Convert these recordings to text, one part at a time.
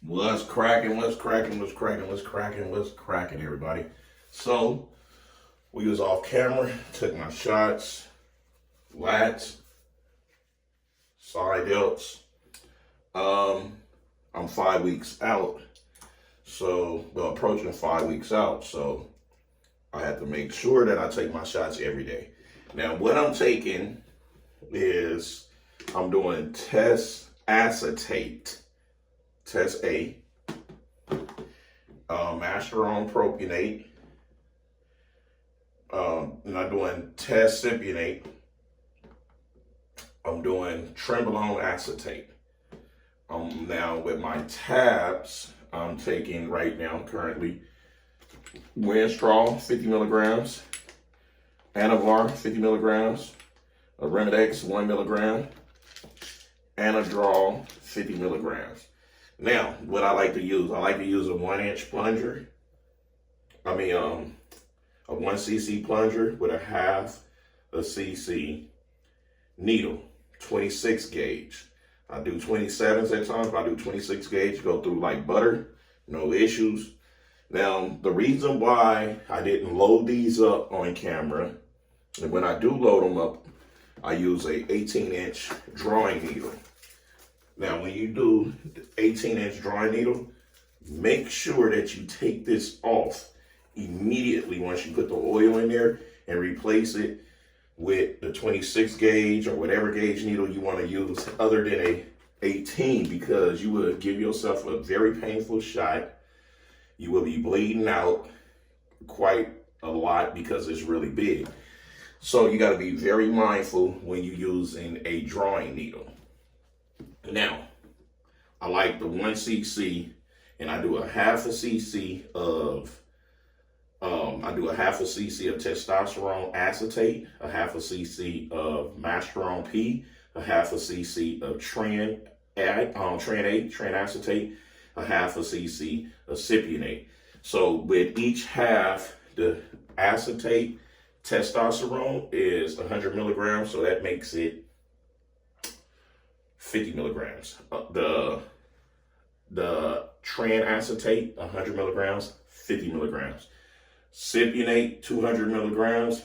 What's cracking, everybody? So, we was off camera, took my shots, lats, side delts. I'm 5 weeks out, so, well, approaching 5 weeks out, so I have to make sure that I take my shots every day. Now, what I'm taking is, I'm doing test acetate, test A, masterone propionate, and I'm doing test cypionate. I'm doing trenbolone acetate. Now with my tabs, I'm taking right now currently Winstrol 50 milligrams, Anavar 50 milligrams, Arimidex 1 milligram, Anadrol 50 milligrams. Now, what I like to use a 1-inch plunger. A 1 cc plunger with a half a cc needle, 26 gauge. I do 27s at times, but I do 26 gauge, go through like butter, no issues. Now, the reason why I didn't load these up on camera, and when I do load them up, I use a 18-inch drawing needle. Now, when you do 18-inch drawing needle, make sure that you take this off immediately once you put the oil in there and replace it with the 26 gauge or whatever gauge needle you want to use other than a 18, because you will give yourself a very painful shot. You will be bleeding out quite a lot because it's really big. So you got to be very mindful when you're using a drawing needle. Now, I like the 1 cc, and I do a half a cc of testosterone acetate, a half a cc of masterone P, a half a cc of tren acetate, a half a cc of cypionate. So with each half, the acetate testosterone is 100 milligrams, so that makes it 50 milligrams. The tren acetate, 100 milligrams, 50 milligrams. Cypionate, 200 milligrams,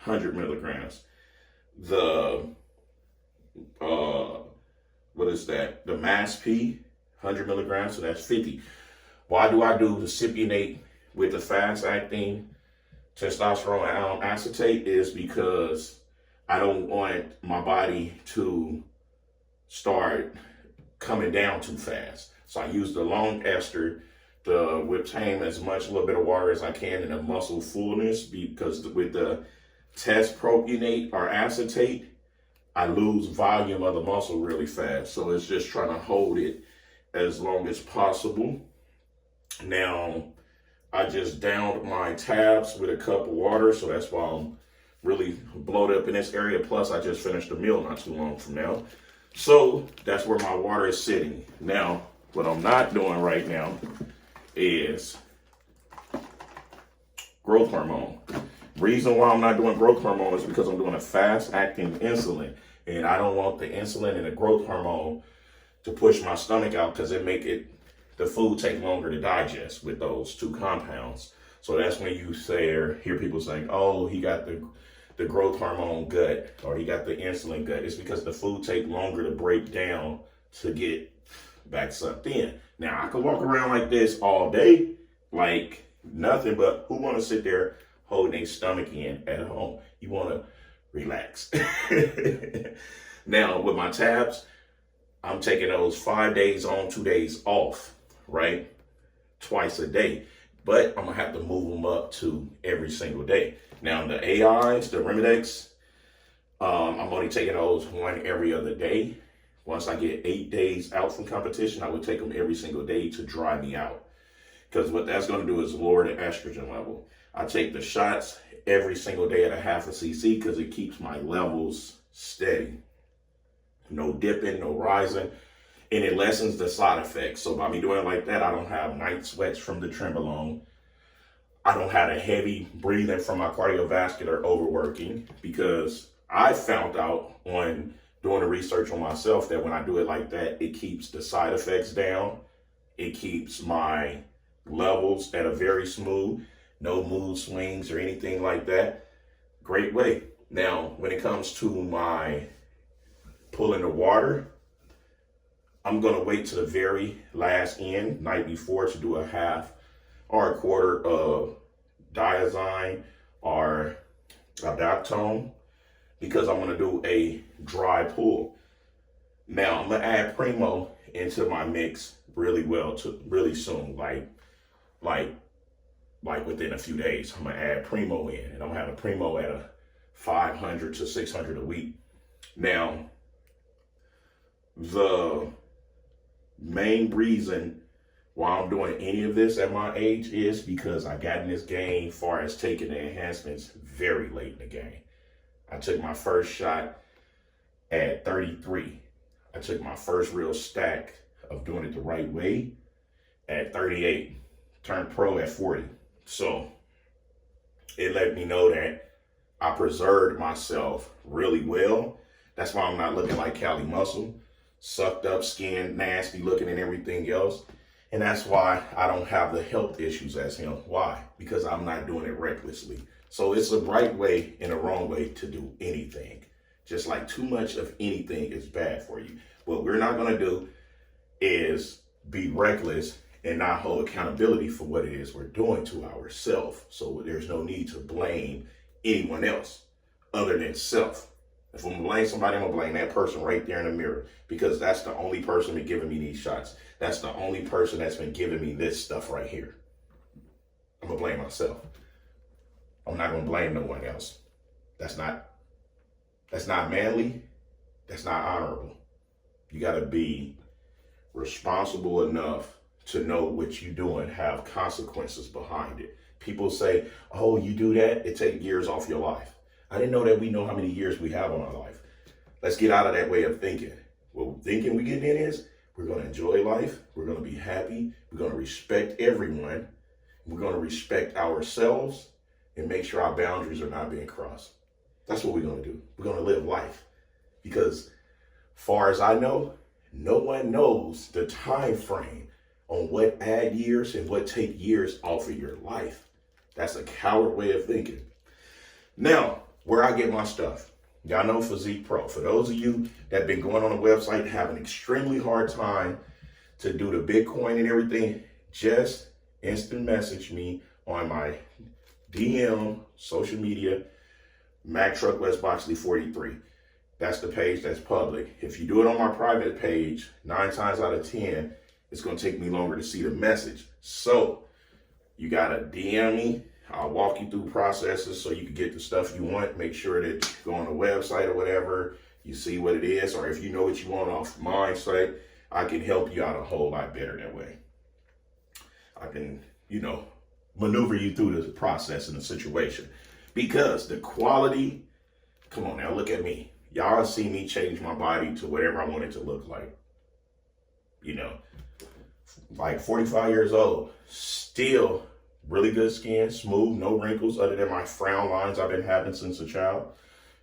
100 milligrams. The, The mass P, 100 milligrams, so that's 50. Why do I do the cypionate with the fast-acting testosterone acetate? Is because I don't want my body to start coming down too fast. So I use the long ester to retain a little bit of water as I can in a muscle fullness, because with the test propionate or acetate, I lose volume of the muscle really fast. So it's just trying to hold it as long as possible. Now, I just downed my tabs with a cup of water, so that's why I'm really bloated up in this area. Plus, I just finished a meal not too long from now. So that's where my water is sitting. Now, what I'm not doing right now is growth hormone. Reason why I'm not doing growth hormone is because I'm doing a fast-acting insulin, and I don't want the insulin and the growth hormone to push my stomach out, because it make the food take longer to digest with those two compounds. So that's when you hear people saying, "Oh, he got the growth hormone gut, or he got the insulin gut." It's because the food take longer to break down to get back sucked in. Now, I could walk around like this all day, like nothing, but who want to sit there holding their stomach in at home? You want to relax. Now, with my tabs, I'm taking those 5 days on, 2 days off, right? Twice a day. But I'm going to have to move them up to every single day. Now, the AIs, the Arimidex, I'm only taking those one every other day. Once I get 8 days out from competition, I would take them every single day to dry me out. Because what that's going to do is lower the estrogen level. I take the shots every single day at a half a cc because it keeps my levels steady. No dipping, no rising, and it lessens the side effects. So by me doing it like that, I don't have night sweats from the trenbolone. I don't have a heavy breathing from my cardiovascular overworking, because I found out on doing the research on myself that when I do it like that, it keeps the side effects down It keeps my levels at a very smooth, no mood swings or anything like that. Great way. Now, when it comes to my pulling the water, I'm going to wait to the very last end, night before, to do a half or a quarter of diazine or adaptone, because I'm going to do a dry pull. Now, I'm going to add Primo into my mix really soon, like within a few days. I'm going to add Primo in, and I'm going to have a Primo at a 500 to 600 a week. Now, the main reason why I'm doing any of this at my age is because I got in this game, far as taking the enhancements, very late in the game. I took my first shot at 33. I took my first real stack of doing it the right way at 38. Turned pro at 40. So it let me know that I preserved myself really well. That's why I'm not looking like Cali Muscle. Sucked up skin, nasty looking and everything else. And that's why I don't have the health issues as him. Why? Because I'm not doing it recklessly. So it's a right way and a wrong way to do anything. Just like too much of anything is bad for you. What we're not going to do is be reckless and not hold accountability for what it is we're doing to ourselves. So there's no need to blame anyone else other than self. If I'm gonna blame somebody, I'm gonna blame that person right there in the mirror, because that's the only person been giving me these shots. That's the only person that's been giving me this stuff right here. I'm gonna blame myself. I'm not gonna blame no one else. That's not manly. That's not honorable. You gotta be responsible enough to know what you're doing, have consequences behind it. People say, oh, you do that, it takes years off your life. I didn't know that we know how many years we have on our life. Let's get out of that way of thinking. What thinking we get in is, we're going to enjoy life. We're going to be happy. We're going to respect everyone. We're going to respect ourselves and make sure our boundaries are not being crossed. That's what we're going to do. We're going to live life. Because far as I know, no one knows the time frame on what add years and what take years off of your life. That's a coward way of thinking. Now, where I get my stuff. Y'all know Physique Pro. For those of you that have been going on the website, have an extremely hard time to do the Bitcoin and everything, just instant message me on my DM, social media, Mac Truck West Boxley 43. That's the page that's public. If you do it on my private page, 9 times out of 10, it's going to take me longer to see the message. So you got to DM me. I'll walk you through processes so you can get the stuff you want. Make sure that you go on the website or whatever, you see what it is, or if you know what you want off my site, I can help you out a whole lot better that way. I can, maneuver you through the process and the situation. Because the quality, come on now, look at me. Y'all see me change my body to whatever I want it to look like. Like 45 years old, still really good skin, smooth, no wrinkles other than my frown lines I've been having since a child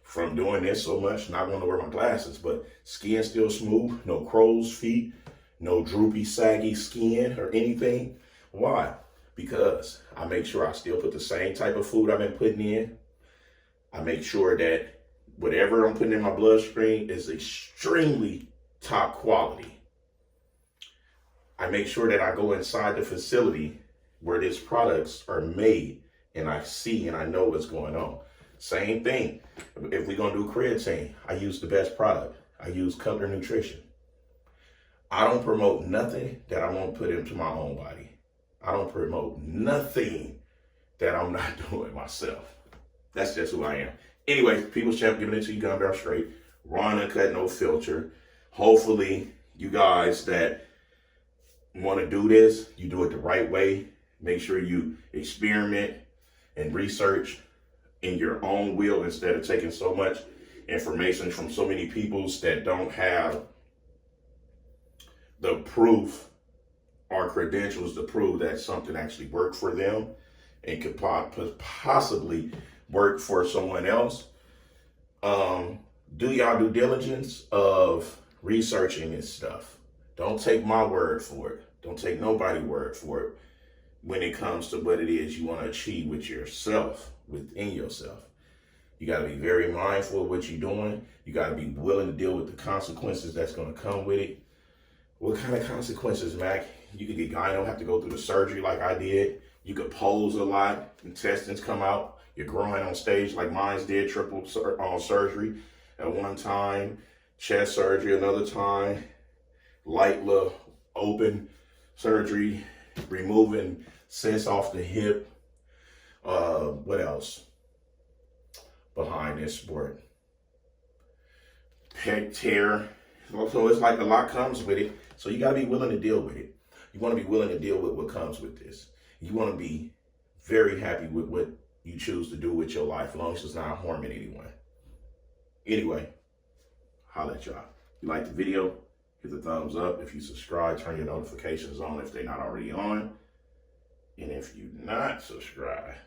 from doing this so much, not going to wear my glasses, but skin still smooth, no crow's feet, no droopy, saggy skin or anything. Why? Because I make sure I still put the same type of food I've been putting in. I make sure that whatever I'm putting in my bloodstream is extremely top quality. I make sure that I go inside the facility where these products are made and I see and I know what's going on. Same thing. If we're going to do creatine, I use the best product. I use Cutler Nutrition. I don't promote nothing that I won't put into my own body. I don't promote nothing that I'm not doing myself. That's just who I am. Anyway, People's Champ giving it to you gun barrel straight, raw and uncut, no filter. Hopefully, you guys that want to do this, you do it the right way. Make sure you experiment and research in your own will instead of taking so much information from so many people that don't have the proof or credentials to prove that something actually worked for them and could possibly work for someone else. Do y'all due diligence of researching this stuff. Don't take my word for it. Don't take nobody's word for it when it comes to what it is you want to achieve with yourself, within yourself. You got to be very mindful of what you're doing. You got to be willing to deal with the consequences that's going to come with it. What kind of consequences, Mac? You could get gyno, have to go through the surgery like I did. You could pose a lot, intestines come out. You're growing on stage like mine did, triple surgery at one time, chest surgery another time, light little open surgery, removing cysts off the hip. What else? Behind this sport. Pec tear. So it's like a lot comes with it. So you got to be willing to deal with it. You want to be willing to deal with what comes with this. You want to be very happy with what you choose to do with your life, as long as it's not harming anyone. Anyway, holla at y'all. If you like the video, hit the thumbs up. If you subscribe, turn your notifications on if they're not already on. And if you're not subscribed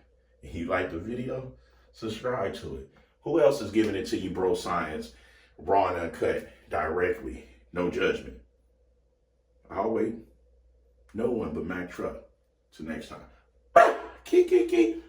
and you like the video, subscribe to it. Who else is giving it to you, bro science, raw and uncut, directly, no judgment? I'll wait. No one but Mac Truck. Till next time. Key.